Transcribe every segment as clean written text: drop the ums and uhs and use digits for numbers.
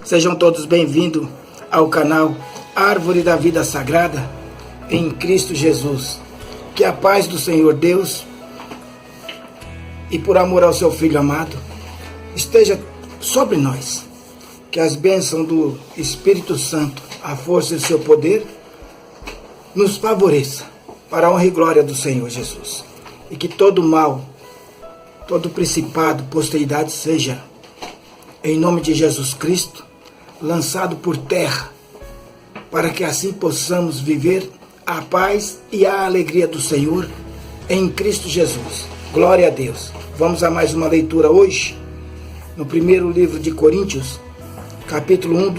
Sejam todos bem-vindos ao canal Árvore da Vida Sagrada em Cristo Jesus. Que a paz do Senhor Deus e por amor ao seu Filho amado esteja sobre nós. Que as bênçãos do Espírito Santo, a força e seu poder nos favoreça para a honra e glória do Senhor Jesus. E que todo mal, todo principado, posteridade seja, em nome de Jesus Cristo, lançado por terra, para que assim possamos viver a paz e a alegria do Senhor em Cristo Jesus. Glória a Deus. Vamos a mais uma leitura hoje, no primeiro livro de Coríntios, capítulo 1,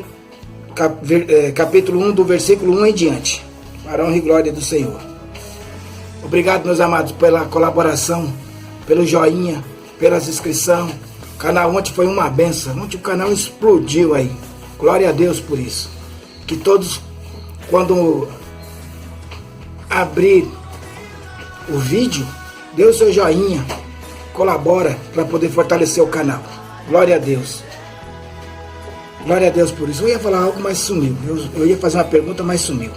do versículo 1 em diante, para a honra e glória do Senhor. Obrigado, meus amados, pela colaboração, pelo joinha, pelas inscrições. O canal ontem foi uma benção. Ontem o canal explodiu aí. Glória a Deus por isso. Que todos, quando abrir o vídeo, dê o seu joinha, colabora para poder fortalecer o canal. Glória a Deus. Glória a Deus por isso. Eu ia falar algo, mas sumiu. Eu ia fazer uma pergunta, mas sumiu.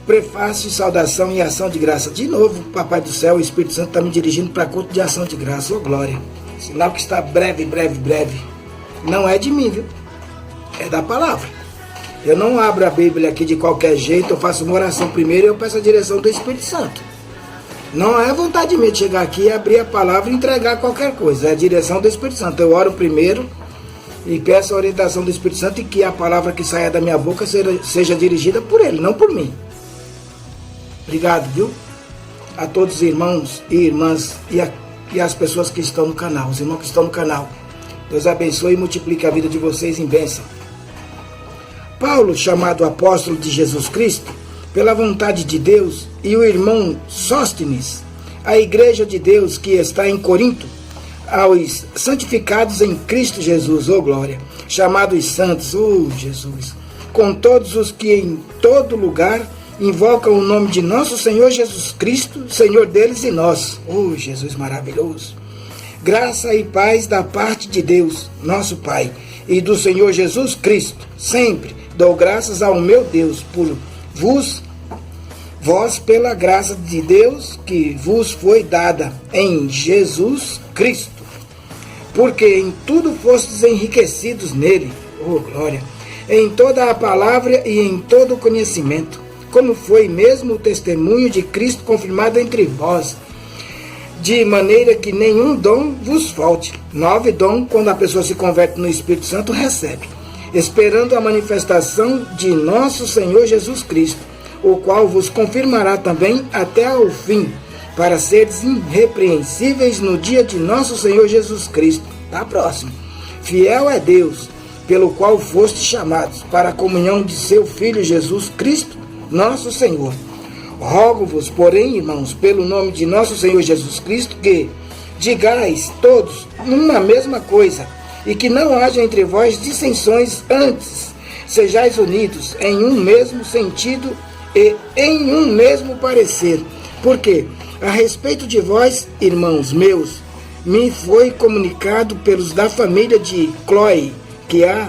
Prefácio, saudação e ação de graça. De novo, Papai do Céu, o Espírito Santo está me dirigindo para culto de ação de graça. Ô glória. Sinal que está breve. Não é de mim, viu? É da palavra. Eu não abro a Bíblia aqui de qualquer jeito. Eu faço uma oração primeiro e eu peço a direção do Espírito Santo. Não é vontade minha de chegar aqui e abrir a palavra e entregar qualquer coisa. É a direção do Espírito Santo. Eu oro primeiro e peço a orientação do Espírito Santo e que a palavra que saia da minha boca seja dirigida por Ele, não por mim. Obrigado, viu? A todos os irmãos e irmãs e as pessoas que estão no canal, os irmãos que estão no canal. Deus abençoe e multiplique a vida de vocês em bênção. Paulo, chamado apóstolo de Jesus Cristo, pela vontade de Deus, e o irmão Sóstenes, a igreja de Deus que está em Corinto, aos santificados em Cristo Jesus, ô glória, chamados santos, ô Jesus, com todos os que em todo lugar invocam o nome de nosso Senhor Jesus Cristo, Senhor deles e nosso. Oh, Jesus maravilhoso. Graça e paz da parte de Deus, nosso Pai, e do Senhor Jesus Cristo. Sempre dou graças ao meu Deus por vós pela graça de Deus que vos foi dada em Jesus Cristo. Porque em tudo fostes enriquecidos nele. Oh, glória. Em toda a palavra e em todo o conhecimento, como foi mesmo o testemunho de Cristo confirmado entre vós, de maneira que nenhum dom vos falte. 9 dom, quando a pessoa se converte no Espírito Santo, recebe, esperando a manifestação de nosso Senhor Jesus Cristo, o qual vos confirmará também até ao fim, para seres irrepreensíveis no dia de nosso Senhor Jesus Cristo. Está próximo. Fiel é Deus, pelo qual fostes chamados para a comunhão de seu Filho Jesus Cristo, nosso Senhor. Rogo-vos, porém, irmãos, pelo nome de nosso Senhor Jesus Cristo, que digais todos uma mesma coisa, e que não haja entre vós dissensões, antes sejais unidos em um mesmo sentido e em um mesmo parecer. Porque, a respeito de vós, irmãos meus, me foi comunicado pelos da família de Cloé, que há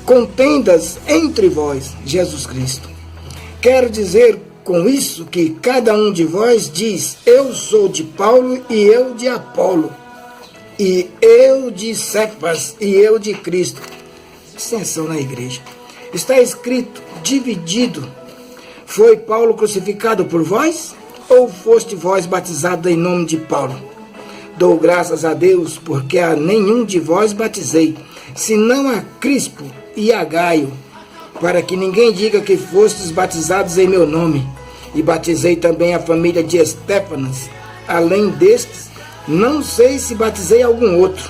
contendas entre vós, Jesus Cristo. Quero dizer com isso que cada um de vós diz: eu sou de Paulo, e eu de Apolo, e eu de Cefas, e eu de Cristo. Dissensão na igreja. Está escrito, dividido. Foi Paulo crucificado por vós? Ou foste vós batizados em nome de Paulo? Dou graças a Deus, porque a nenhum de vós batizei, senão a Crispo e a Gaio, para que ninguém diga que fostes batizados em meu nome. E batizei também a família de Estéfanas. Além destes, não sei se batizei algum outro,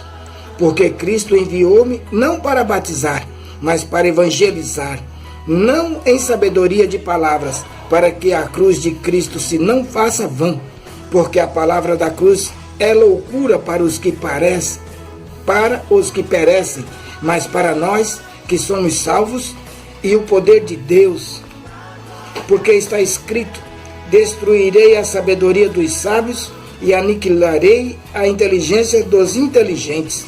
porque Cristo enviou-me não para batizar, mas para evangelizar, não em sabedoria de palavras, para que a cruz de Cristo se não faça vã, porque a palavra da cruz é loucura para os que perecem, mas para nós que somos salvos, e o poder de Deus, porque está escrito: destruirei a sabedoria dos sábios e aniquilarei a inteligência dos inteligentes.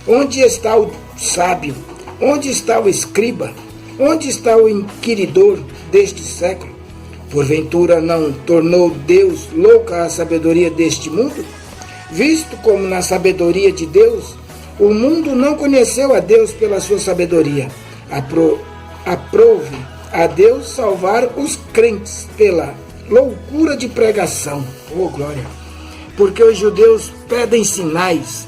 Onde está sábio? Onde está o escriba? Onde está o inquiridor deste século? Porventura não tornou Deus louca a sabedoria deste mundo? Visto como na sabedoria de Deus, o mundo não conheceu a Deus pela sua sabedoria. Aprove a Deus salvar os crentes pela loucura de pregação. Oh, glória! Porque os judeus pedem sinais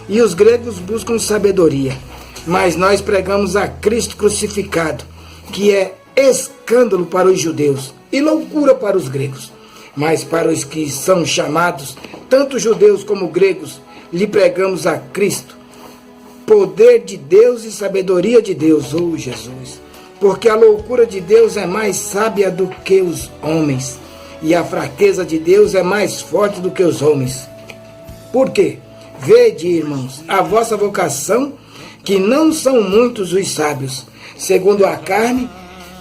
e os gregos buscam sabedoria. Mas nós pregamos a Cristo crucificado, que é escândalo para os judeus e loucura para os gregos. Mas para os que são chamados, tanto judeus como gregos, lhe pregamos a Cristo, poder de Deus e sabedoria de Deus, oh Jesus. Porque a loucura de Deus é mais sábia do que os homens, e a fraqueza de Deus é mais forte do que os homens. Por quê? Vede, irmãos, a vossa vocação, que não são muitos os sábios, segundo a carne,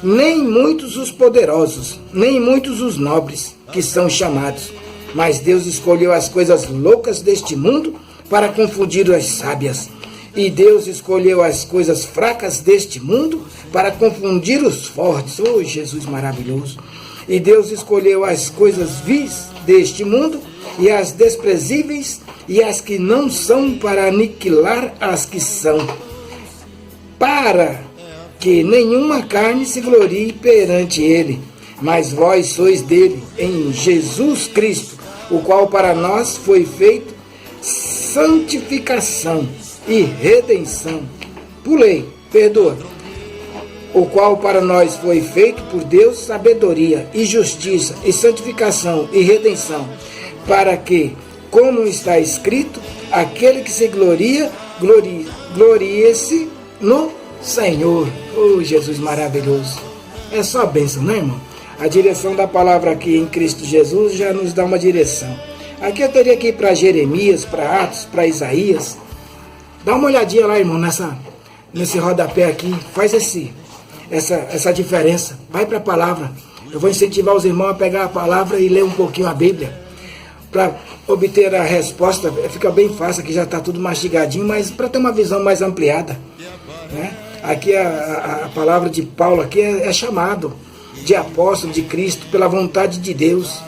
nem muitos os poderosos, nem muitos os nobres, que são chamados. Mas Deus escolheu as coisas loucas deste mundo para confundir as sábias. E Deus escolheu as coisas fracas deste mundo para confundir os fortes. Oh, Jesus maravilhoso! E Deus escolheu as coisas vis deste mundo e as desprezíveis e as que não são para aniquilar as que são, para que nenhuma carne se glorie perante ele. Mas vós sois dele, em Jesus Cristo, o qual para nós foi feito santificação e redenção. Pulei, perdoa. O qual para nós foi feito por Deus sabedoria e justiça e santificação e redenção, para que, como está escrito, aquele que se gloria, glorie-se no Senhor. Oh, Jesus maravilhoso! É só bênção, né, irmão? A direção da palavra aqui em Cristo Jesus já nos dá uma direção. Aqui eu teria que ir para Jeremias, para Atos, para Isaías. Dá uma olhadinha lá, irmão, nesse rodapé aqui. Faz essa diferença. Vai para a palavra. Eu vou incentivar os irmãos a pegar a palavra e ler um pouquinho a Bíblia, para obter a resposta. Fica bem fácil, aqui já está tudo mastigadinho, mas para ter uma visão mais ampliada, né? Aqui a palavra de Paulo aqui é chamado de apóstolo de Cristo pela vontade de Deus,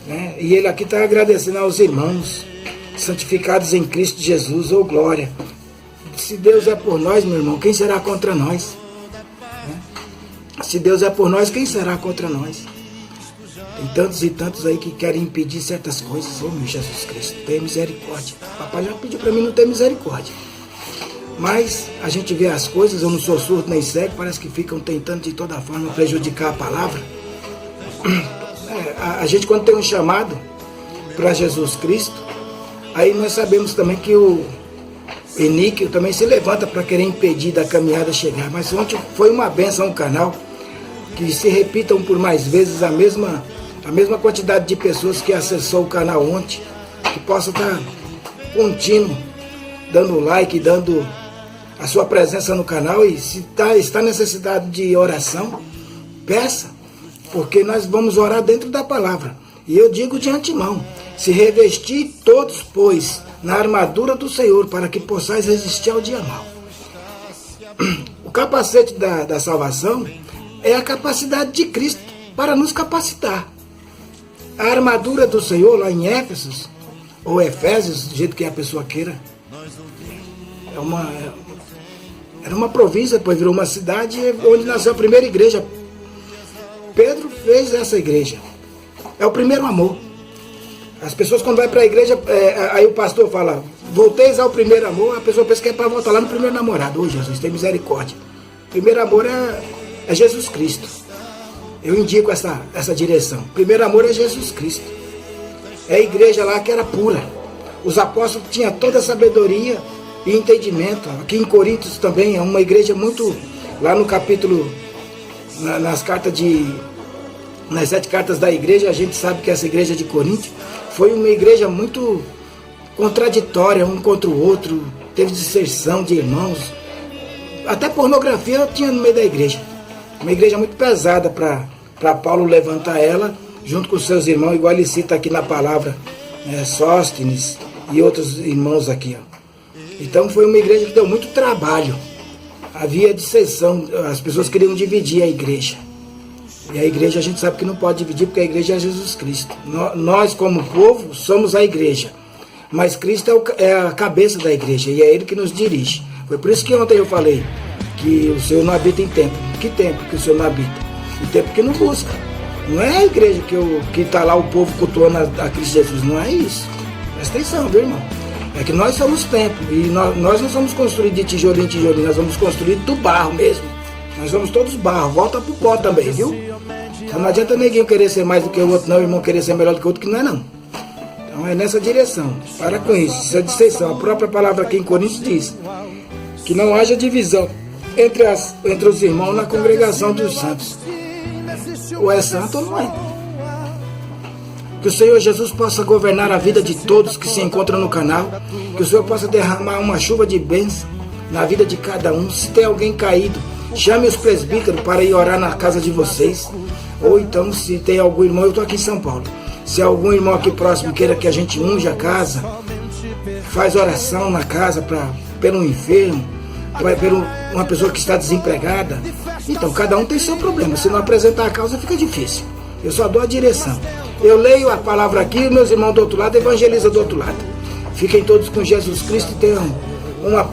né? E ele aqui está agradecendo aos irmãos santificados em Cristo Jesus. Oh, glória! Se Deus é por nós, meu irmão, quem será contra nós? Se Deus é por nós, quem será contra nós? Tem tantos e tantos aí que querem impedir certas coisas. Oh, meu Jesus Cristo, tenha misericórdia. Papai já pediu para mim não ter misericórdia. Mas a gente vê as coisas, eu não sou surdo nem cego, parece que ficam tentando de toda forma prejudicar a palavra. A gente, quando tem um chamado para Jesus Cristo, aí nós sabemos também que o iníquo também se levanta para querer impedir da caminhada chegar. Mas ontem foi uma bênção o canal, que se repitam por mais vezes a mesma quantidade de pessoas que acessou o canal ontem, que possa estar contínuo, dando like, dando a sua presença no canal. E se está necessidade de oração, peça, porque nós vamos orar dentro da palavra. E eu digo de antemão, se revestir todos, pois, na armadura do Senhor, para que possais resistir ao dia mau. O capacete da salvação é a capacidade de Cristo para nos capacitar. A armadura do Senhor, lá em Éfesos, ou Efésios, do jeito que a pessoa queira, era uma província, depois virou uma cidade onde nasceu a primeira igreja. Pedro fez essa igreja. É o primeiro amor. As pessoas, quando vai para a igreja, aí o pastor fala, volteis ao primeiro amor, a pessoa pensa que é para voltar lá no primeiro namorado. Oh, Jesus, tem misericórdia. O primeiro amor é Jesus Cristo. Eu indico essa direção. O primeiro amor é Jesus Cristo. É a igreja lá que era pura. Os apóstolos tinham toda a sabedoria e entendimento. Aqui em Coríntios também é uma igreja muito... Lá no capítulo, nas 7 cartas da igreja, a gente sabe que essa igreja de Corinto foi uma igreja muito contraditória, um contra o outro. Teve dissersão de irmãos. Até pornografia tinha no meio da igreja. Uma igreja muito pesada para Paulo levantar ela, junto com seus irmãos, igual ele cita aqui na palavra, Sóstenes e outros irmãos aqui. Ó. Então foi uma igreja que deu muito trabalho. Havia dissensão, as pessoas queriam dividir a igreja. E a igreja a gente sabe que não pode dividir, porque a igreja é Jesus Cristo. Nós, como povo, somos a igreja. Mas Cristo é a cabeça da igreja e é Ele que nos dirige. Foi por isso que ontem eu falei que o Senhor não habita em templo. Que templo que o Senhor não habita? O templo que não busca. Não é a igreja que está lá o povo cultuando a Cristo Jesus. Não é isso. Presta atenção, viu, irmão? É que nós somos templo e nós não somos construídos de tijolinho em tijolinho, nós somos construídos do barro mesmo. Nós somos todos barro, volta pro pó também, viu? Então não adianta neguinho querer ser mais do que o outro, não, irmão querer ser melhor do que o outro, que não é não. Então é nessa direção. Para com isso, isso é dissensão. A própria palavra aqui em Coríntios diz que não haja divisão entre os irmãos na congregação dos santos. Ou é santo ou não é. Que o Senhor Jesus possa governar a vida de todos que se encontram no canal. Que o Senhor possa derramar uma chuva de bênção na vida de cada um. Se tem alguém caído, chame os presbíteros para ir orar na casa de vocês. Ou então, se tem algum irmão, eu estou aqui em São Paulo. Se algum irmão aqui próximo queira que a gente unja a casa, faz oração na casa pelo enfermo, pelo uma pessoa que está desempregada. Então, cada um tem seu problema. Se não apresentar a causa, fica difícil. Eu só dou a direção. Eu leio a palavra aqui e meus irmãos do outro lado evangelizam do outro lado. Fiquem todos com Jesus Cristo e tenham uma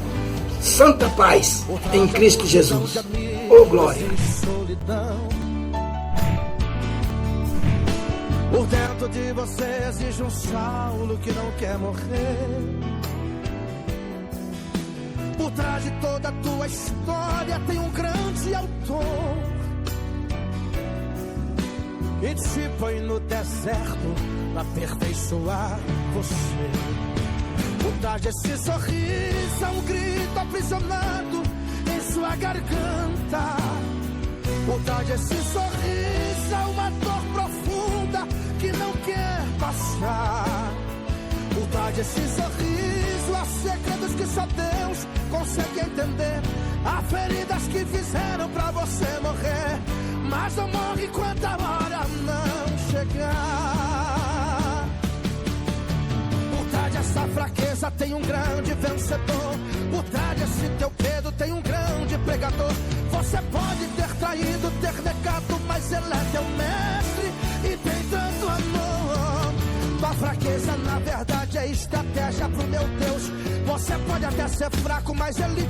santa paz em Cristo Jesus. Oh, glória! Por dentro de você existe um Saulo que não quer morrer. Por trás de toda a tua história tem um grande autor. E te põe no deserto pra aperfeiçoar você. Por trás desse sorriso há um grito aprisionado em sua garganta. Por trás desse sorriso há uma dor profunda que não quer passar. Por trás desse sorriso há segredos que só Deus consegue entender. Há feridas que fizeram pra você morrer, mas não morre enquanto a hora não chegar. Por trás dessa fraqueza tem um grande vencedor. Por trás desse teu medo tem um grande pregador. Você pode ter traído, ter negado, mas ele é teu mestre e tem tanto amor. Tua fraqueza na verdade é estratégia pro meu Deus. Você pode até ser fraco, mas ele